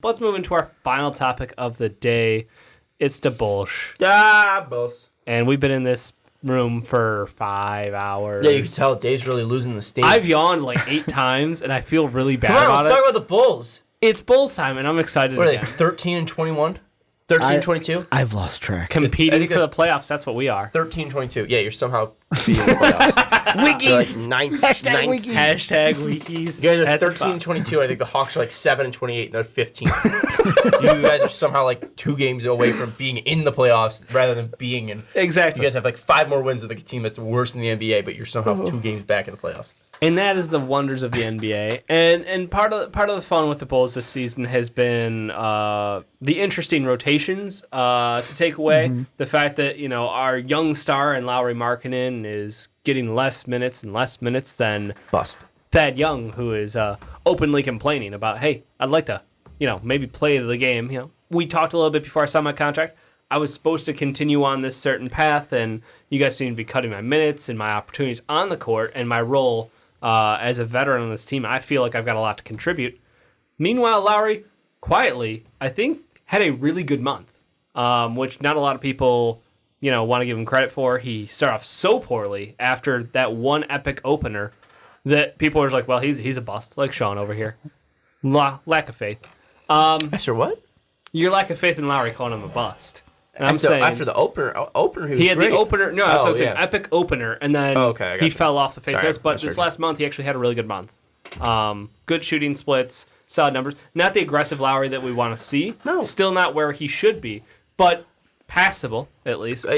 Let's move into our final topic of the day. It's the Bulls. Bulls. And we've been in this room for 5 hours. Yeah, you can tell Dave's really losing the steam. I've yawned like 8 times, and I feel really bad Come on, about let's it. talk about the Bulls. It's Bulls time, and I'm excited. What are they, again. 13-21? 13-22? I've lost track. Competing for the playoffs, that's what we are. 13-22. Yeah, you're somehow beating the playoffs. Wikis. Like Hashtag ninth. Wikis. Hashtag Wikis. You guys are 13-22. I think the Hawks are like 7-28, and they're 15. You guys are somehow like 2 games away from being in the playoffs rather than being in. Exactly. You guys have like 5 more wins than the team that's worse in the NBA, but you're somehow 2 games back in the playoffs. And that is the wonders of the NBA. And part of the fun with the Bulls this season has been the interesting rotations to take away. Mm-hmm. The fact that, our young star in Lauri Markkanen is getting less minutes and less minutes than Bust. Thad Young, who is openly complaining about, hey, I'd like to, maybe play the game. We talked a little bit before I signed my contract. I was supposed to continue on this certain path, and you guys seem to be cutting my minutes and my opportunities on the court and my role as a veteran on this team. I feel like I've got a lot to contribute. Meanwhile, Lauri, quietly, I think, had a really good month, which not a lot of people, want to give him credit for. He started off so poorly after that one epic opener that people are like, well, he's a bust, like Sean over here. Lack of faith. After what? Your lack of faith in Lauri calling him a bust. And I'm saying after the opener, he had great. the opener. No, that's what I was saying. Yeah. Epic opener, and then he fell off the face of this. But this last month, he actually had a really good month. Good shooting splits, solid numbers. Not the aggressive Lauri that we want to see. No, still not where he should be, but passable at least.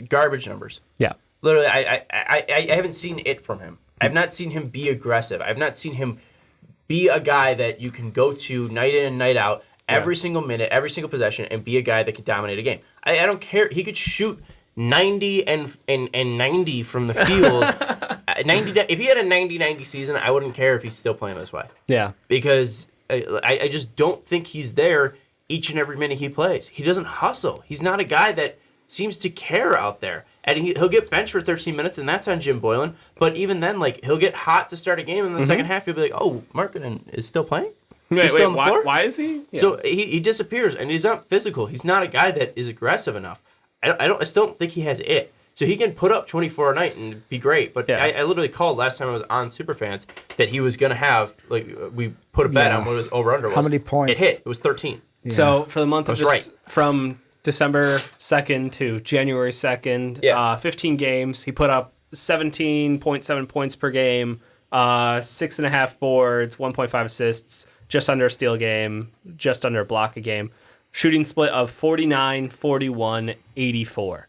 Garbage numbers. Yeah, literally, I haven't seen it from him. I've not seen him be aggressive. I've not seen him be a guy that you can go to night in and night out. Every single minute, every single possession, and be a guy that can dominate a game. I don't care. He could shoot 90 and 90 from the field. 90. If he had a 90-90 season, I wouldn't care if he's still playing this way. Yeah. Because I just don't think he's there each and every minute he plays. He doesn't hustle. He's not a guy that seems to care out there. And he'll get benched for 13 minutes, and that's on Jim Boylan. But even then, he'll get hot to start a game, and in the second half, he'll be like, oh, Markkanen is still playing? Wait, why is he? Yeah. So he disappears, and he's not physical. He's not a guy that is aggressive enough. I still don't think he has it. So he can put up 24 a night and be great. But I literally called last time I was on Superfans that he was going to have, we put a bet on what his over-under was. How many points? It hit. It was 13. Yeah. So for the month of from December 2nd to January 2nd, 15 games, he put up 17.7 points per game, 6.5 boards, 1.5 assists, just under a steal a game, just under a block a game. Shooting split of 49, 41, 84.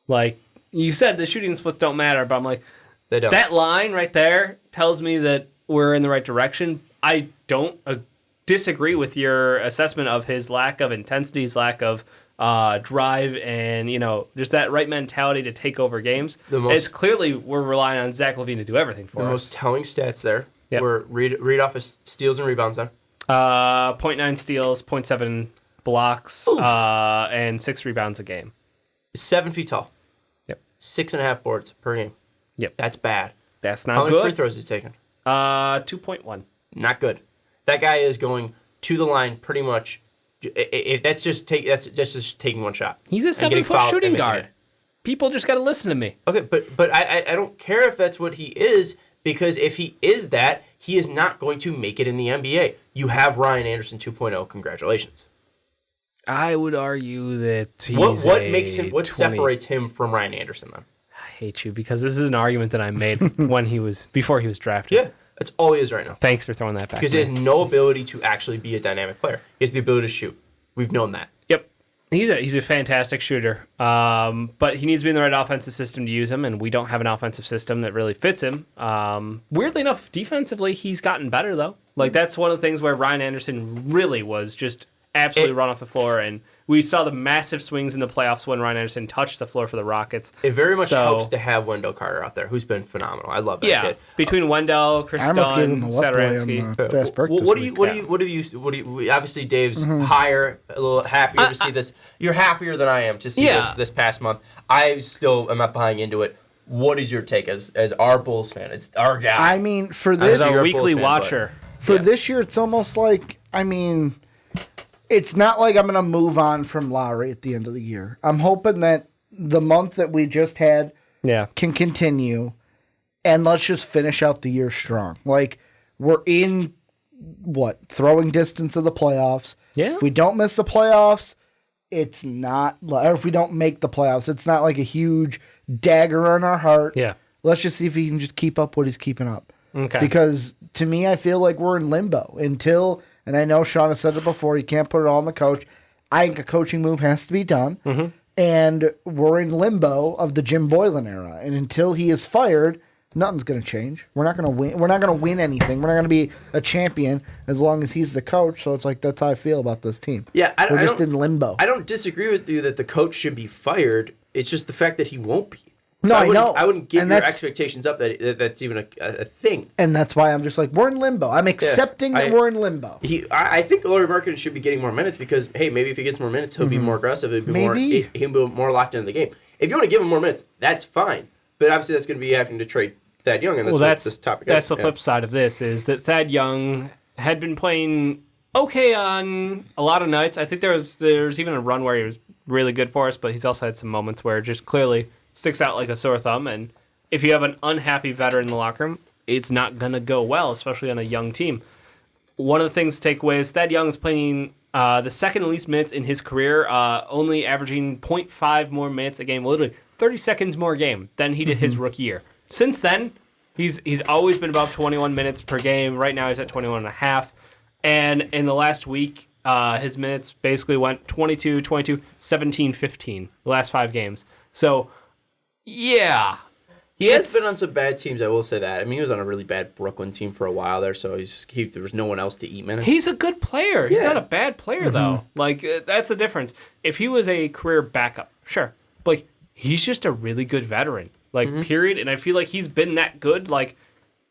Like you said, the shooting splits don't matter, but I'm like, they don't. That line right there tells me that we're in the right direction. I don't disagree with your assessment of his lack of intensity, his lack of drive, and just that right mentality to take over games. It's clearly we're relying on Zach LaVine to do everything for us. The most telling stats there were read off his steals and rebounds there. 0.9 steals, 0.7 blocks, and 6 rebounds a game. 7 feet tall. Yep. 6.5 boards per game. Yep. That's bad. That's not good. How many good. free throws he's taken? 2.1. Not good. That guy is going to the line pretty much. That's just taking one shot. He's a 7-foot shooting guard. People just got to listen to me. Okay, but I don't care if that's what he is, because if he is that, he is not going to make it in the NBA. You have Ryan Anderson 2.0. Congratulations. I would argue that he's what separates him from Ryan Anderson then? I hate you because this is an argument that I made before he was drafted. Yeah, that's all he is right now. Thanks for throwing that back. Because he has no ability to actually be a dynamic player. He has the ability to shoot. We've known that. Yep. He's a fantastic shooter, but he needs to be in the right offensive system to use him, and we don't have an offensive system that really fits him. Weirdly enough, defensively, he's gotten better, though. That's one of the things where Ryan Anderson really was just absolutely run off the floor, and we saw the massive swings in the playoffs when Ryan Anderson touched the floor for the Rockets. It very much helps to have Wendell Carter out there, who's been phenomenal. I love that kid. Between Wendell, Chris Dunn, Sadaransky. What do you? Obviously, Dave's higher, a little happier to see this. You're happier than I am to see this past month. I still am not buying into it. What is your take as our Bulls fan, as our guy? I mean, for this, as our weekly watcher. For this year, it's almost like, it's not like I'm going to move on from Lowry at the end of the year. I'm hoping that the month that we just had can continue, and let's just finish out the year strong. Like, we're in, throwing distance of the playoffs. Yeah. If we don't miss the playoffs, it's not, or if we don't make the playoffs, it's not like a huge dagger in our heart. Yeah. Let's just see if he can just keep up what he's keeping up. Okay. Because to me, I feel like we're in limbo until, and I know Sean has said it before, you can't put it all on the coach. I think a coaching move has to be done. Mm-hmm. And we're in limbo of the Jim Boylan era. And until he is fired, nothing's going to change. We're not going to win. We're not going to win anything. We're not going to be a champion as long as he's the coach. So it's like, that's how I feel about this team. Yeah, we're just in limbo. I don't disagree with you that the coach should be fired. It's just the fact that he won't be. No, I know. I wouldn't give your expectations up that that's even a thing. And that's why I'm just like, we're in limbo. I'm accepting that we're in limbo. I think Lauri Markkanen should be getting more minutes because, hey, maybe if he gets more minutes, he'll be more aggressive. He'll be more locked into the game. If you want to give him more minutes, that's fine. But obviously that's going to be having to trade Thad Young, and that's what this topic is. That's the flip side of this, is that Thad Young had been playing okay on a lot of nights. I think there's even a run where he was really good for us, but he's also had some moments where it just clearly sticks out like a sore thumb. And if you have an unhappy veteran in the locker room, it's not going to go well, especially on a young team. One of the things to take away is Thad Young is playing the second least minutes in his career, only averaging 0.5 more minutes a game, literally 30 seconds more a game than he did his rookie year. Since then, he's always been above 21 minutes per game. Right now he's at 21 and a half. And in the last week, his minutes basically went 22, 22, 17, 15, the last 5 games. So, yeah. He has been on some bad teams, I will say that. I mean, he was on a really bad Brooklyn team for a while there, so there was no one else to eat minutes. He's a good player. He's not a bad player, though. Like, that's the difference. If he was a career backup, sure. But, like, he's just a really good veteran. Like, period. And I feel like he's been that good, like,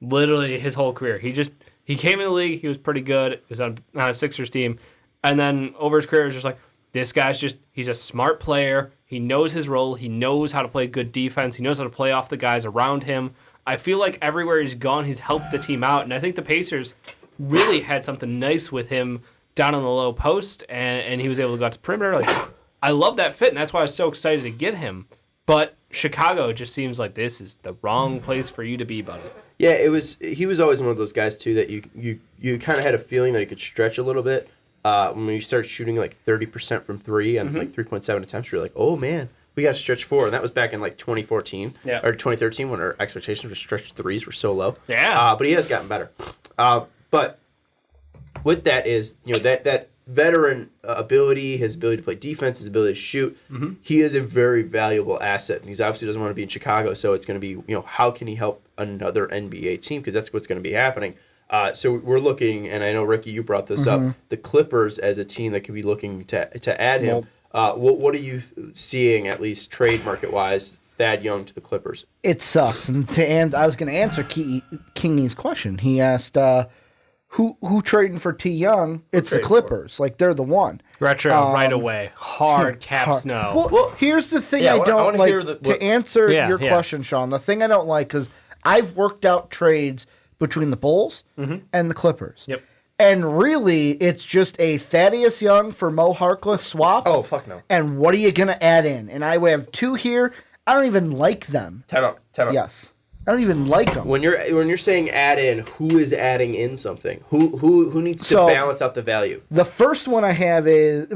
literally his whole career. He came in the league, he was pretty good. He was on a Sixers team. And then over his career, it was just like, this guy's he's a smart player. He knows his role. He knows how to play good defense. He knows how to play off the guys around him. I feel like everywhere he's gone, he's helped the team out. And I think the Pacers really had something nice with him down on the low post, and he was able to go out to perimeter. Like, I love that fit, and that's why I was so excited to get him. But Chicago just seems like this is the wrong place for you to be, buddy. Yeah, he was always one of those guys, too, that you kind of had a feeling that he could stretch a little bit. When you start shooting like 30% from 3 and like 3.7 attempts, you're like, oh, man, we got to stretch 4. And that was back in like 2014 or 2013 when our expectations for stretch 3s were so low. Yeah. But he has gotten better. But with that is, that veteran ability, his ability to play defense, his ability to shoot, he is a very valuable asset. And he obviously doesn't want to be in Chicago, so it's going to be, how can he help another NBA team? Because that's what's going to be happening. So we're looking, and I know, Ricky, you brought this up, the Clippers as a team that could be looking to add him. What are you seeing, at least trade market-wise, Thad Young to the Clippers? It sucks. And I was going to answer Kingy's question. He asked, who trading for T. Young? It's the Clippers. Like, they're the one. Retro right away. Hard caps no. Well, here's the thing I don't like. To answer your question, Sean, the thing I don't like, because I've worked out trades between the Bulls and the Clippers. Yep. And really, it's just a Thaddeus Young for Mo Harkless swap. Oh, fuck no. And what are you going to add in? And I have 2 here. I don't even like them. Time out. Yes. I don't even like them. When you're saying add in, who is adding in something? Who needs to balance out the value? The first one I have is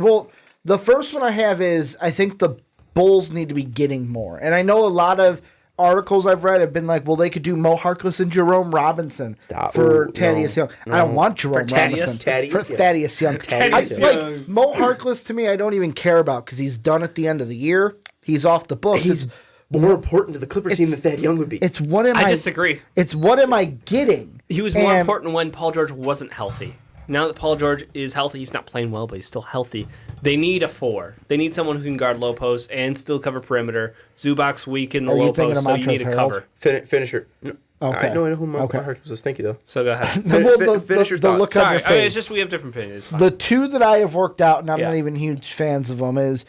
I think the Bulls need to be getting more. And I know a lot of articles I've read have been like, well, they could do Mo Harkless and Jerome Robinson for Thaddeus Young. No. I don't want Jerome Robinson for Thaddeus Young. Like, Mo Harkless, to me, I don't even care about because he's done at the end of the year. He's off the books. He's more important to the Clippers team than Thad Young would be. I disagree. It's what am I getting? He was more important when Paul George wasn't healthy. Now that Paul George is healthy, he's not playing well, but he's still healthy. They need a 4. They need someone who can guard low post and still cover perimeter. Zubac's weak in the low post, so you need a cover. Finisher. No. Okay. I know who Mo Harkless was. Thank you, though. So go ahead. Finish your thought. Look on your face. It's just we have different opinions. The 2 that I have worked out, and I'm not even huge fans of them, is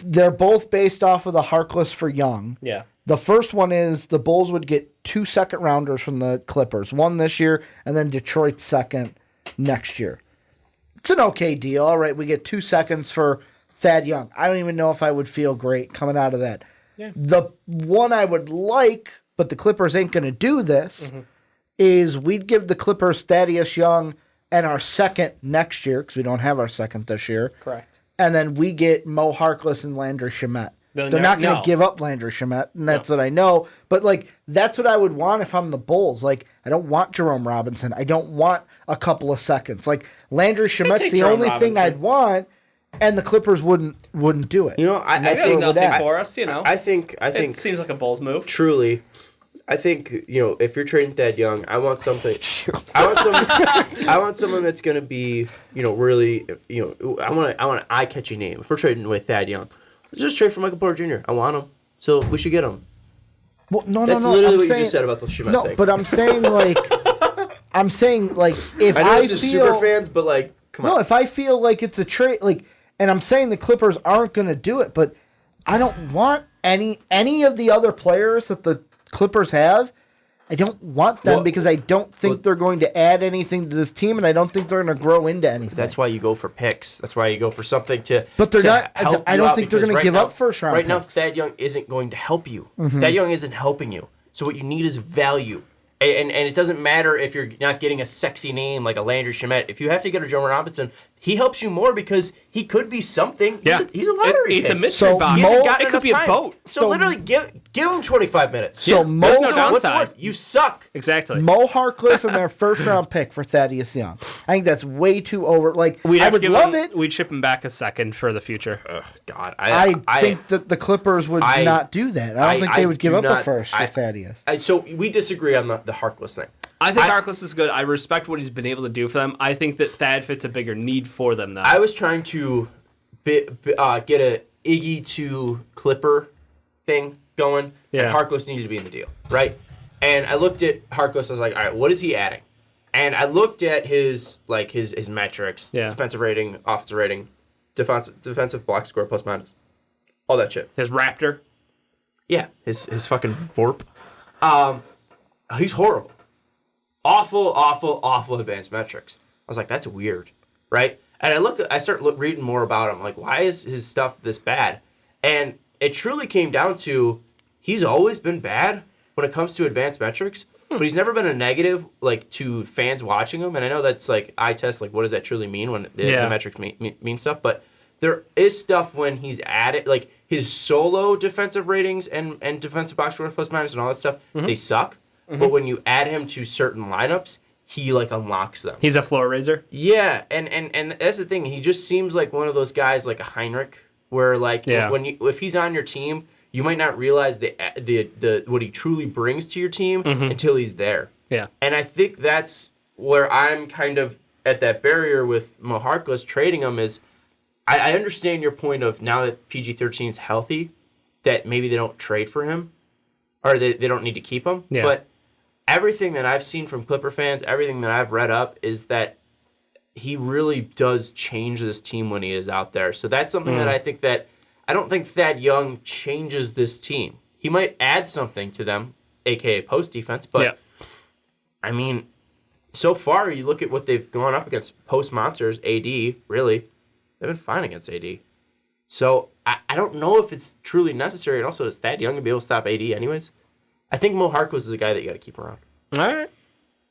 they're both based off of the Harkless for Young. Yeah. The first one is the Bulls would get 2 second-rounders from the Clippers. 1 this year, and then Detroit's second next year. it's an okay deal. All right, we get 2 seconds for Thad Young. I don't even know if I would feel great coming out of that. Yeah. The one I would like, but the Clippers ain't going to do this, is we'd give the Clippers Thaddeus Young and our second next year, because we don't have our second this year. Correct. And then we get Mo Harkless and Landry Shamet. They're not going to give up Landry Shamet, and that's what I know. But, like, that's what I would want if I'm the Bulls. Like, I don't want Jerome Robinson. I don't want a couple of seconds. Like, Landry Shamet's the only thing I'd want, and the Clippers wouldn't do it. You know, I Maybe think it's nothing for us, you know. I think it seems like a Bulls move. Truly, I think, you know, if you're trading Thad Young, I want something. I want someone that's going to be, you know, really, you know, I want an eye-catching name. If we're trading away Thad Young, let's just trade for Michael Porter Jr. I want him, so we should get him. Well, no, that's no. literally I'm what saying, you just said about the Shamet thing. But I'm saying like, if I know I this is feel super fans, but like, come on. No, if I feel like it's a trade, like, and I'm saying the Clippers aren't going to do it, but I don't want any of the other players that the Clippers have. I don't want them because I don't think they're going to add anything to this team, and I don't think they're going to grow into anything. That's why you go for picks. That's why you go for something to. But they're to not. help I you don't out think they're because going to give up first round. Right now, picks. Thad Young isn't going to help you. Thad Young isn't helping you. So what you need is value. And it doesn't matter if you're not getting a sexy name like a Landry Shamet. If you have to get a Jerome Robinson, he helps you more because he could be something. Yeah. He's a lottery It's a pick. mystery box. He hasn't gotten It could be enough a time. boat. So literally give him 25 minutes. So There's no downside. You suck. Exactly. Mo Harkless and their first round pick for Thaddeus Young. I think that's way too over. Like, We'd I have to would give love him, it. We'd ship him back a second for the future. God, I think that the Clippers would not do that. I don't think they would give up a first for Thaddeus. So we disagree on the Harkless thing. I think Harkless is good. I respect what he's been able to do for them. I think that Thad fits a bigger need for them, though. I was trying to get a Iggy to Clipper thing going, and Harkless needed to be in the deal, right? And I looked at Harkless. I was like, all right, what is he adding? And I looked at his metrics, defensive rating, offensive rating, defensive block score, plus minus, all that shit. His Raptor. Yeah, his fucking Vorp. He's horrible. Awful advanced metrics. I was like, that's weird, right? And I start reading more about him. Like, why is his stuff this bad? And it truly came down to he's always been bad when it comes to advanced metrics, but he's never been a negative, like, to fans watching him. And I know that's like eye test. Like, what does that truly mean when the metrics mean stuff? But there is stuff when he's added, like his solo defensive ratings and defensive box score plus minus and all that stuff. They suck. But when you add him to certain lineups, he like unlocks them. He's a floor raiser. Yeah, and that's the thing. He just seems like one of those guys like a Heinrich, where like if he's on your team, you might not realize the what he truly brings to your team until he's there. Yeah, and I think that's where I'm kind of at that barrier with Mo Harkless trading him. Is I understand your point of now that PG-13 is healthy, that maybe they don't trade for him, or they don't need to keep him, but everything that I've seen from Clipper fans, everything that I've read up, is that he really does change this team when he is out there. So that's something that I don't think Thad Young changes this team. He might add something to them, a.k.a. post defense, but I mean, so far you look at what they've gone up against post monsters, AD, really, they've been fine against AD. So I don't know if it's truly necessary. And also, is Thad Young going to be able to stop AD anyways? I think Mo Harkless is a guy that you got to keep around. All right.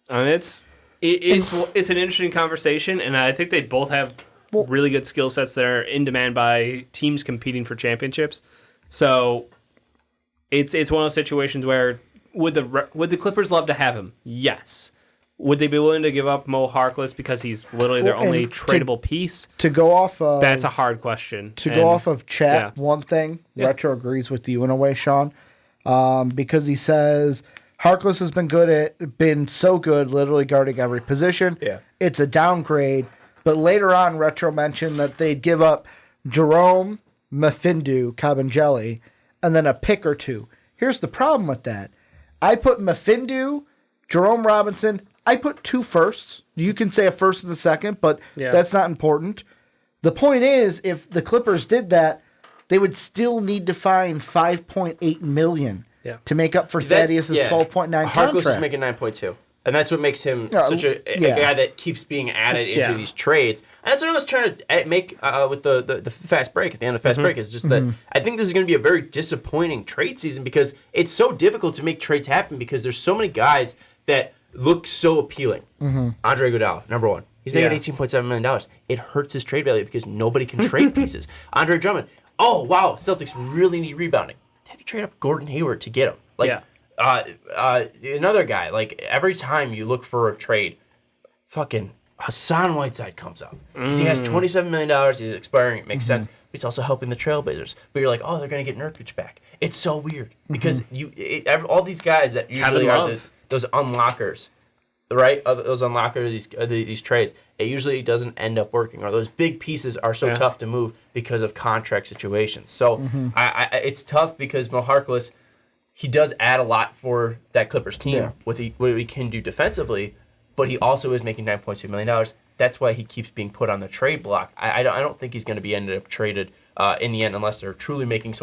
I mean, it's an interesting conversation, and I think they both have really good skill sets that are in demand by teams competing for championships. So it's one of those situations where would the Clippers love to have him? Yes. Would they be willing to give up Mo Harkless because he's literally their only tradable piece? To go off of... That's a hard question. Go off of chat, one thing, Retro agrees with you in a way, Sean, because he says Harkless has been so good, literally guarding every position. Yeah. It's a downgrade. But later on, Retro mentioned that they'd give up Jerome, Mephindu, Kabengele, and then a pick or two. Here's the problem with that. I put Mephindu, Jerome Robinson... I put 2 firsts. You can say a first and a second, but that's not important. The point is, if the Clippers did that, they would still need to find $5.8 million to make up for Thaddeus' $12.9 contract. Harkless is making 9.2. And that's what makes him such a guy that keeps being added into these trades. And that's what I was trying to make with the fast break at the end of fast break is just that I think this is going to be a very disappointing trade season because it's so difficult to make trades happen because there's so many guys that look so appealing. Andre Iguodala, number one. He's making $18.7 million. It hurts his trade value because nobody can trade pieces. Andre Drummond. Oh, wow. Celtics really need rebounding. Have you trade up Gordon Hayward to get him? Another guy, like every time you look for a trade, fucking Hassan Whiteside comes up. Because he has $27 million, he's expiring, it makes sense. But he's also helping the Trailblazers. But you're like, oh, they're going to get Nurkic back. It's so weird. Because all these guys that usually are those unlockers, right? Those unlockers, these trades, it usually doesn't end up working. Or those big pieces are so tough to move because of contract situations. So it's tough because Mo Harkless, he does add a lot for that Clippers team with what he can do defensively, but he also is making $9.2 million. That's why he keeps being put on the trade block. I don't think he's going to be ended up traded in the end unless they're truly making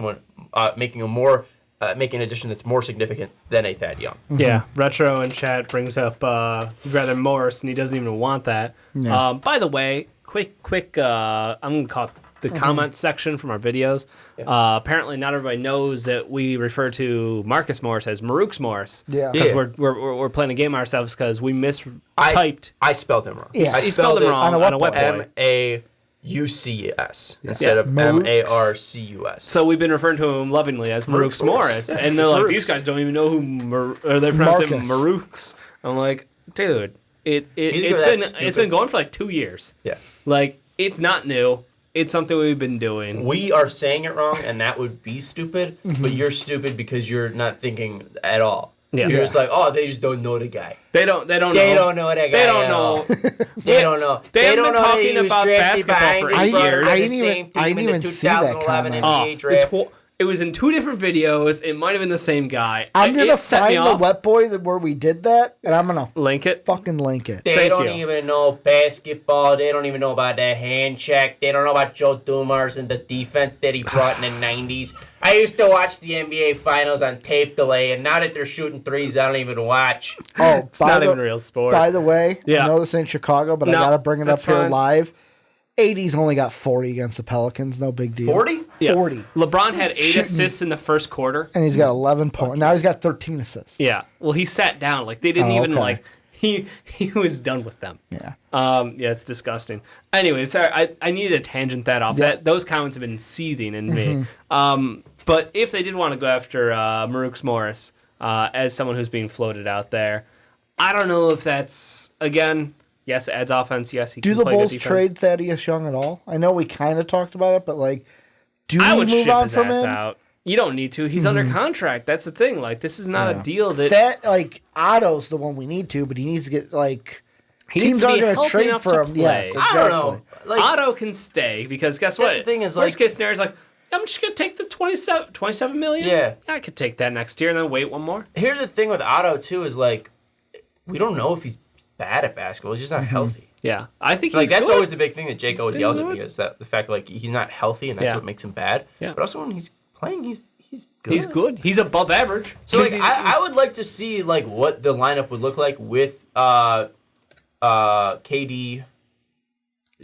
making an addition that's more significant than a Thad Young. Yeah, Retro in chat brings up rather Morris, and he doesn't even want that. No. By the way, quick, I'm going to call it the comment section from our videos. Yeah. Apparently, not everybody knows that we refer to Marcus Morris as Marooks Morris. Yeah, because we're playing a game ourselves because we mistyped. I spelled him wrong. Yeah. I spelled him wrong on a web MAUCS instead of MARCUS. So we've been referring to him lovingly as Marooks Morris, and they're like, these guys don't even know who they pronounce it Marooks. I'm like, dude, it's been going for like 2 years. Yeah, like it's not new. It's something we've been doing. We are saying it wrong, and that would be stupid, but you're stupid because you're not thinking at all. Yeah. You're just like, oh, they just don't know the guy. They don't know. They don't know that guy. They don't know. They don't know. They don't know talking about basketball for 8 years. I didn't even see that comment. NBA draft. It was in 2 different videos. It might have been the same guy. I'm going to find the Wet Boy where we did that, and I'm going to link it. Fucking link it. They don't even know basketball. They don't even know about the hand check. They don't know about Joe Dumars and the defense that he brought in the 90s. I used to watch the NBA Finals on tape delay, and now that they're shooting threes, I don't even watch. Oh, it's not even real sport. By the way, I know this ain't Chicago, but I got to bring it up here live. 80's only got 40 against the Pelicans. No big deal. 40? Yeah. 40. LeBron had 8 assists in the first quarter. And he's got 11 points. Now he's got 13 assists. Yeah. Well, he sat down. Like, they didn't he was done with them. Yeah. Yeah, it's disgusting. Anyway, sorry, I needed to tangent that off. Yeah. Those comments have been seething in me. But if they did want to go after Marooks Morris as someone who's being floated out there, I don't know if that's, again... Yes, it adds offense. Yes, he can play good defense. Do the Bulls trade Thaddeus Young at all? I know we kind of talked about it, but like, I would move on from him? Out. You don't need to. He's under contract. That's the thing. Like, this is not a deal that like Otto's the one we need to, but he needs to get like teams aren't going to trade for him. Yes, exactly. I don't know. Like, Otto can stay because guess what? The thing is, worst case scenario is like, I'm just going to take the 27 million. Yeah, I could take that next year and then wait one more. Here's the thing with Otto too is like, we don't know if he's bad at basketball. He's just not healthy. Yeah, I think like that's always the big thing that Jake always yells at me is that the fact like he's not healthy and that's what makes him bad. Yeah. But also when he's playing, he's good. He's good. He's above average. So like I would like to see like what the lineup would look like with KD,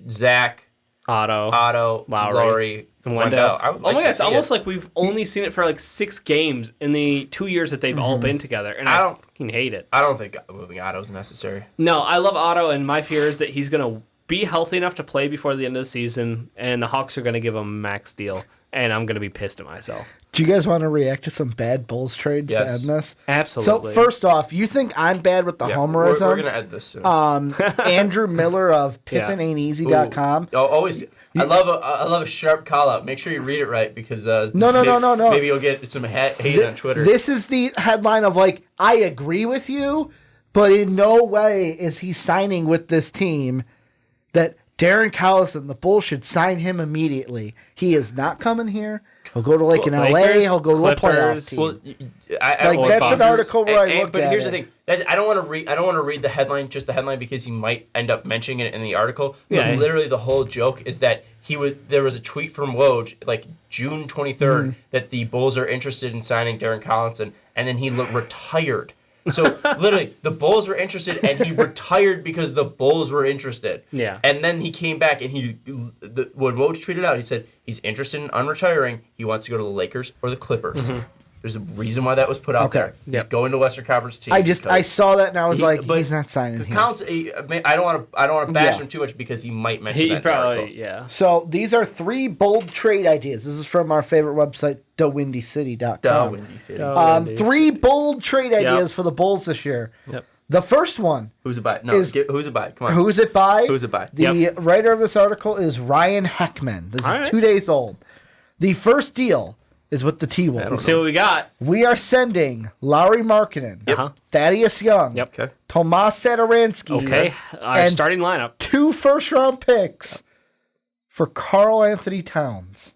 Zach, Otto, Lowry, and Wendell. Oh my god, it's almost like we've only seen it for like 6 games in the 2 years that they've all been together, and I fucking hate it. I don't think moving Otto is necessary. No, I love Otto, and my fear is that he's going to be healthy enough to play before the end of the season, and the Hawks are going to give him a max deal, and I'm going to be pissed at myself. Do you guys want to react to some bad Bulls trades to end this? Absolutely. So first off, you think I'm bad with the homerism? We're going to end this soon. Andrew Miller of PippinAintEasy.com. Always. I love a sharp call out. Make sure you read it right because no. Maybe you'll get some hate on Twitter. This is the headline of like, I agree with you, but in no way is he signing with this team that Darren Collison, the Bulls should sign him immediately. He is not coming here. He'll go to like in LA. He'll go to a playoff team. Well, that's an article where I look at. But here's the thing: I don't want to read the headline, just the headline, because he might end up mentioning it in the article. But literally, the whole joke is that there was a tweet from Woj, like June 23rd, that the Bulls are interested in signing Darren Collison, and then he retired So literally, the Bulls were interested, and he retired because the Bulls were interested. Yeah. And then he came back, and when Woj tweeted out, he said he's interested in unretiring. He wants to go to the Lakers or the Clippers. Mm-hmm. There's a reason why that was put out there. He's Yep. going to Western Conference team. I saw that and I was like, but he's not signing the here. counts. I don't want to bash Yeah. him too much because he might mention He that. in the probably, article. yeah. So these are 3 bold trade ideas. This is from our favorite website, thewindycity.com. Windy City. 3 bold trade ideas for the Bulls this year. Yep. The first one, Who's it by? No, who's it by? Come on. who's it by? Who's it by? The writer of this article is Ryan Heckman. This is All right. 2 days old. The first deal is with the T-Wolves. Let's see what we got. We are sending Lauri Markkanen, Uh-huh. Thaddeus Young, Yep. Okay. Tomas Sadaransky, Okay. Our And- starting lineup. 2 first-round picks for Karl Anthony Towns.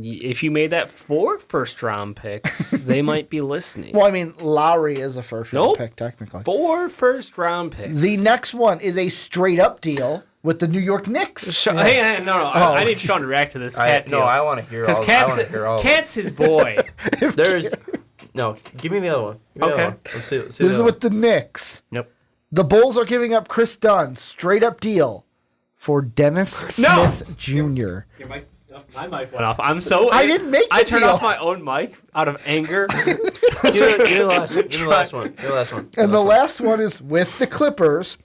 If you made that 4 first-round picks, they might be listening. Well, I mean, Lowry is a first-round Nope. pick, technically. 4 first-round picks. The next one is a straight-up deal with the New York Knicks. Hey, no. I need Sean to react to this cat deal. No, I want to hear all. Because I want to hear all. Cat's his boy. There's no. Give me the other one. Give me the Okay. other one. Let's see. This is with the Knicks. Yep. The Bulls are giving up Chris Dunn, straight-up deal, for Dennis No! Smith Jr. My mic went off. I'm so. I didn't make the I turned deal. off my own mic out of anger. Give me the last one. Give me the last one. Give me the last one. And the last one is with the Clippers.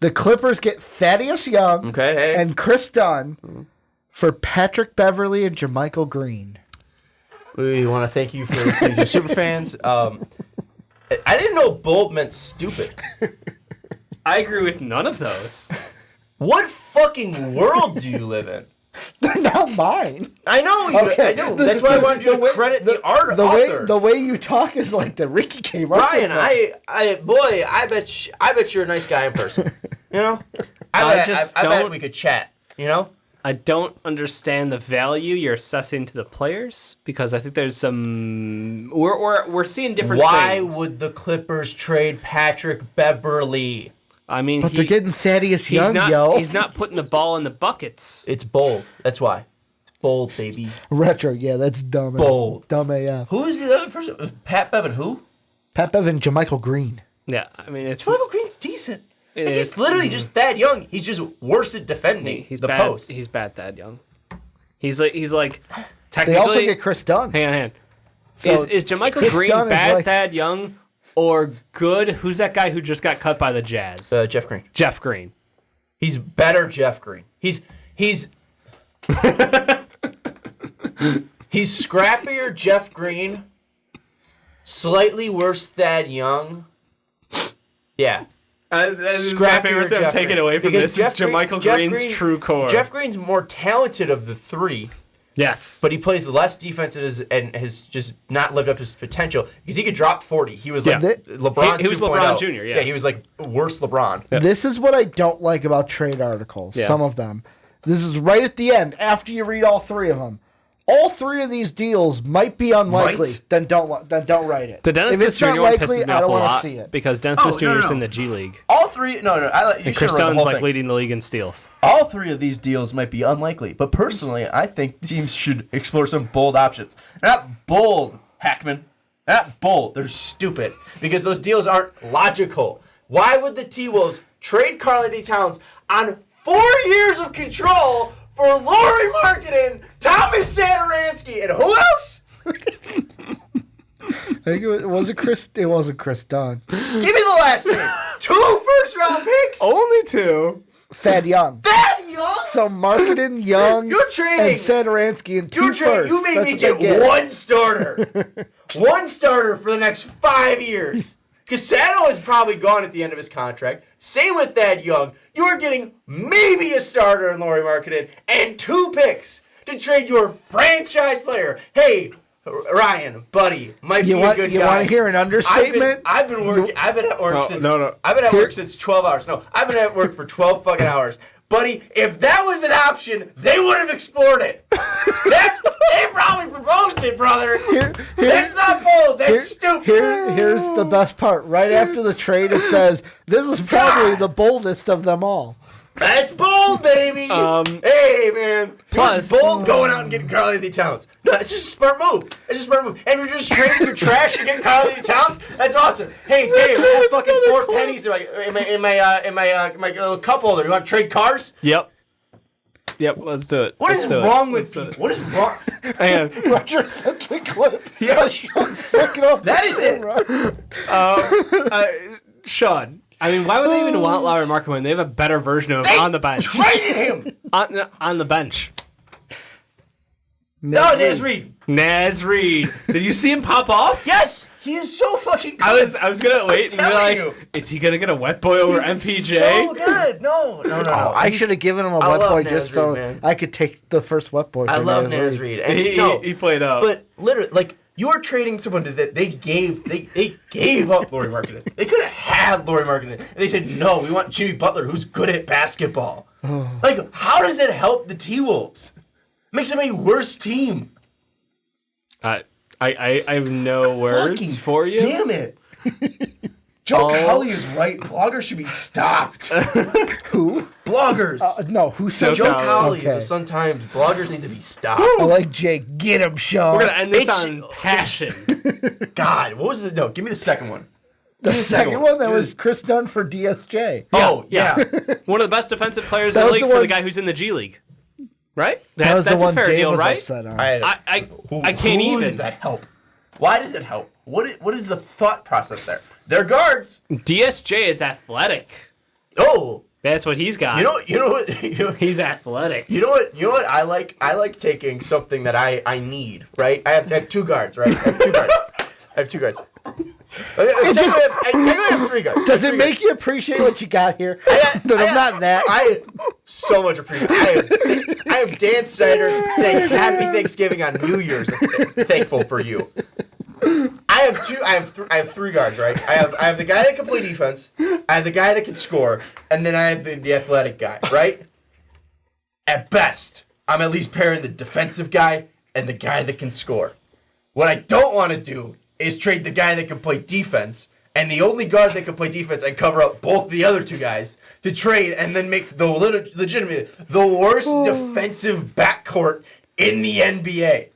The Clippers get Thaddeus Young Okay. Hey. and Chris Dunn for Patrick Beverly and Jermichael Green. We want to thank you for listening to Superfans. I didn't know bold meant stupid. I agree with none of those. What fucking world do you live in? They're not mine. I know. You, I know. That's why I wanted you to credit the author. The way you talk is like the Ricky came up Brian, with it. I bet you're a nice guy in person. You know, I bet we could chat. You know, I don't understand the value you're assessing to the players because I think there's some we're seeing different why things. would the Clippers trade Patrick Beverly? I mean, But they're getting Thaddeus Young, he's not putting the ball in the buckets. It's bold. That's why. It's bold, baby. Retro, yeah, that's dumb. Bold. Dumb AF. Who is the other person? Pat Bevan. Who? Pat Bevan, Jermichael Green. Yeah, I mean it's Michael Green's decent. Like, It he's is. literally just that young. He's just worse at defending he's the bad. post. He's bad, Thad Young. He's like technically. They also get Chris Dunn. Hang on. So is Jermichael Chris Green Dunn is bad, like- Thad Young, or good? Who's that guy who just got cut by the Jazz? Jeff Green. Jeff Green. He's better Jeff Green. He's he's scrappier Jeff Green. Slightly worse Thad Young. Yeah. Scrappy Jeff taken Green. away from Because this is Jeff Green- Jermichael Jeff Green's Green- true core. Jeff Green's more talented of the three, Yes. but he plays less defense and has just not lived up to his potential because he could drop 40. He was like Yeah. LeBron. He was 2.0. LeBron Jr., yeah. he was like worse LeBron. Yeah. This is what I don't like about trade articles. Yeah. Some of them. This is right at the end after you read all 3 of them. All 3 of these deals might be unlikely. Might? Then don't write it. the Dennis if Smith it's Jr. not one likely, pisses me I off a don't want lot to see it. because Dennis Smith Jr. no, is no. in the G League. All three, no, you And should Chris have read the Dunn's whole like thing. leading the league in steals. All 3 of these deals might be unlikely, but personally, I think teams should explore some bold options. Not bold, Hackman. Not bold. They're stupid because those deals aren't logical. Why would the T-Wolves trade Karl Anthony Towns on 4 years of control for Lauri Markkanen, Thomas Sadaransky, and who else? I think it wasn't Chris. It wasn't Chris Dunn. Give me the last name. 2 first-round picks. Only 2. Thad Young. That young. So Marketing, Young, You're trading. and Sadaransky and 2 firsts. You made That's me what they get one starter. One starter for the next 5 years. Casano is probably gone at the end of his contract. Same with Thad Young. You are getting maybe a starter in Lauri Markkanen and 2 picks to trade your franchise player. Hey, Ryan, buddy, might be a good guy. You want to hear an understatement? I've been working. I've been at work since. no. I've been at work since 12 hours. No, I've been at work for 12 fucking hours. Buddy, if that was an option, they would have explored it. They probably proposed it, brother. That's not bold. That's stupid. Here's the best part. Right after the trade, it says, this is probably the boldest of them all. That's bold, baby. Hey, man. Plus- Plus, bold going out and getting Karl Anthony Towns. No, it's just a smart move. It's just a smart move. And if you're just trading your trash to get Karl Anthony Towns, that's awesome. Hey, Dave, I have fucking 4 pennies in my little cup holder. You want to trade cars? Yep. Let's do it. What is wrong with you? What is wrong? And Roger sent the clip. Yeah, fucking up. That is it. Sean, I mean, why would they even want Lauri Markkanen when they have a better version of him on the bench? Traded him. on the bench. No, Naz Reid. Naz Reid. Did you see him pop off? Yes, he is so fucking good. I was gonna wait and be like, is he gonna get a wet boy over MPJ? So good. No. I should have given him a I wet love boy Naz just Reid, so man. I could take the first wet boy. I for love Naz Naz Reid. Reid. And He played up. But literally, like, you're trading someone that they gave up Lauri Markkanen. They could have had Lauri Markkanen. And they said, no, we want Jimmy Butler, who's good at basketball. Like, how does it help the T-Wolves? Makes them a worse team. I have no words Fucking for you. Damn it. Joe Cowley is right. Bloggers should be stopped. Who? Bloggers. No, who said Joe Cowley, Okay. the Sun-Times. Bloggers need to be stopped. I like Jake. Get him, Sean. We're gonna end this It's- on passion. God, what was the... No, give me the second one. the second one that Give me was Chris Dunn for DSJ. Oh, yeah. One of the best defensive players in That the was league the for the one- guy who's in the G League. Right? That was that's the one a fair Dave deal, was right? upset on. I can't Who even. does that help? Why does it help? What is the thought process there? They're guards. DSJ is athletic. Oh, That's what he's got. you know what? He's athletic. You know what I like? I like taking something that I need, right? I have 2 guards, right? I have two guards. Technically, I have 3 guards. Does it make you appreciate what you got here? That I'm not that. I so much appreciate. I am Dan Snyder saying Happy Thanksgiving on New Year's. Thankful for you. I have 3 guards, right? I have the guy that can play defense. I have the guy that can score, and then I have the athletic guy, right? At best, I'm at least pairing the defensive guy and the guy that can score. What I don't want to do is trade the guy that can play defense and the only guard that can play defense and cover up both the other 2 guys to trade and then make the legitimately the worst defensive backcourt in the NBA.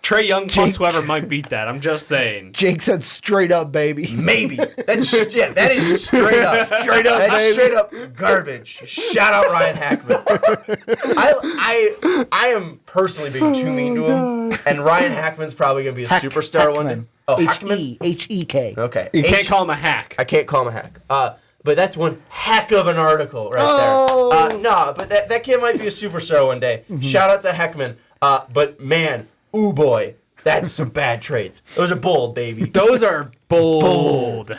Trey Young plus whoever might beat that. I'm just saying. Jake said straight up, baby. Maybe. That is straight up. Straight up, that's straight up garbage. Shout out Ryan Hackman. I am personally being too mean to him, and Ryan Hackman's probably going to be a superstar one day. Oh, Hackman? H-E-K. Okay. You can't call him a hack. I can't call him a hack. But that's one heck of an article right Oh. there. No, but that kid might be a superstar one day. Shout out to Heckman. But man, ooh boy, that's some bad trades. Those are bold, baby. Those are bold.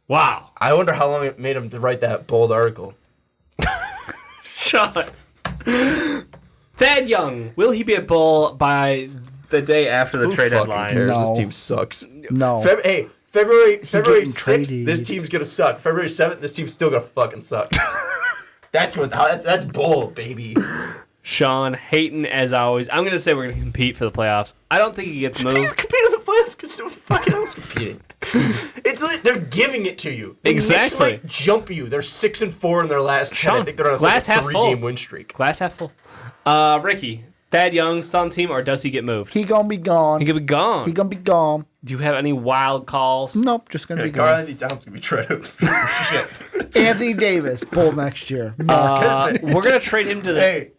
Wow. I wonder how long it made him to write that bold article. Sean. Thad Young, will he be a Bull by the day after the trade deadline? cares? No. This team sucks. No. February getting 6th, traded. this team's gonna suck. February 7th, this team's still gonna fucking suck. That's bold, baby. Sean Hayton, as always. I'm going to say we're going to compete for the playoffs. I don't think he gets You moved. compete in the playoffs because no fucking else competing. It's like they're giving it to you. The Knicks Exactly. might jump you. They're 6-4 in their last 10. I Sean, think they're on glass a half full. 3-game win streak. Glass half full. Ricky, Thad Young, Sun team, or does he get moved? He gonna be gone. He could be gone. He gonna be gone. Do you have any wild calls? Nope, just gonna be Karl gone. Anthony Towns gonna be traded. Shit. Anthony Davis, Bull next year. We're going to trade him to the... Hey,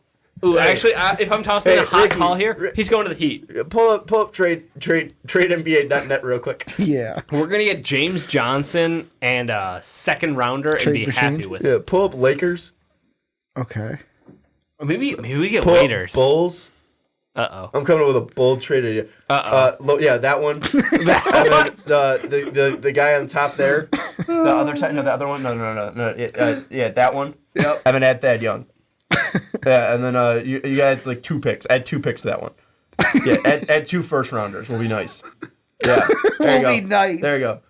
Ooh, hey. actually, if I'm tossing a hot Ricky, call here, he's going to the Heat. pull up trade NBA.net real quick. Yeah. We're going to get James Johnson and a second rounder and Trade be machine? happy with it. Yeah, pull up Lakers. Okay. Or maybe we get Pull up waiters. Bulls. Uh-oh. I'm coming up with a bold trade idea. Yeah, that one. And then the guy on top there. The other side. No, the other one. No. Yeah, that one. Yep. I'm gonna add Thad Young. Yeah, and then you got like 2 picks. Add 2 picks to that one. Yeah, add 2 first rounders. Will be nice. Yeah, there you Will go. be nice. There you go.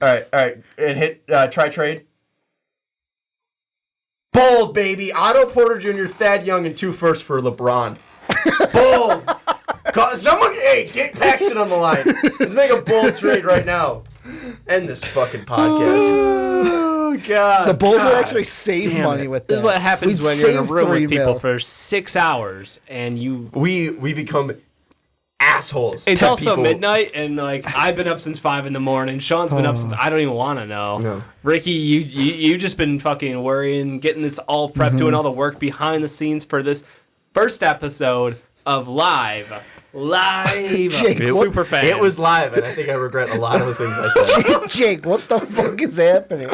All right, and hit try trade. Bold, baby. Otto Porter Jr., Thad Young, and 2 firsts for LeBron. Bold. Someone, hey, get Paxson on the line. Let's make a bold trade right now. End this fucking podcast. Oh God! The Bulls would actually save damn money it. with that. This is what happens We'd when you're in a save room $3 with people million. for 6 hours and you. We become assholes. It's to also people. midnight, and like I've been up since 5 a.m. Sean's been up since I don't even want to know. No. Ricky, you just been fucking worrying, getting this all prepped, doing all the work behind the scenes for this first episode of Live Jake, Super Fans. It was live, and I think I regret a lot of the things I said. Jake, what the fuck is happening?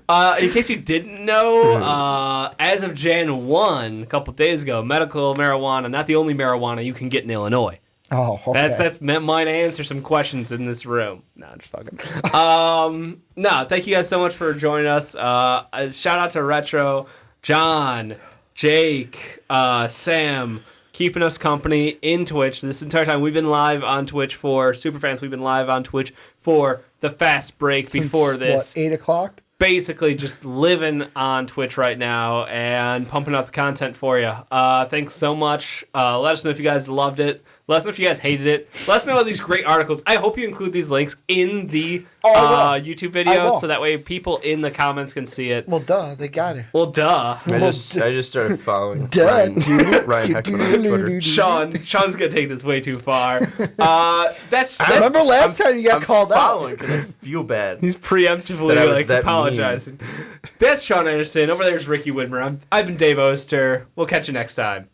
In case you didn't know, as of Jan 1, a couple days ago, medical marijuana, not the only marijuana you can get in Illinois. Oh, okay. That's meant mine to answer some questions in this room. No, I'm just fucking. No, thank you guys so much for joining us. A shout out to Retro, John, Jake, Sam, keeping us company in Twitch this entire time. We've been live on Twitch for Superfans. We've been live on Twitch for the fast break before Since, this. What, 8 o'clock? Basically just living on Twitch right now and pumping out the content for you. Thanks so much. Let us know if you guys loved it. Let us know if you guys hated it. Let us know all these great articles. I hope you include these links in the YouTube videos so that way people in the comments can see it. Well, duh, they got it. Well, duh. I just started following Duh, Ryan dude. Heckman on Twitter. Sean's gonna take this way too far. That's Remember last time you got I'm called out? following because I feel bad. he's preemptively That I was like that apologizing. That's Sean Anderson. Over there's Ricky Widmer. I've been Dave Oster. We'll catch you next time.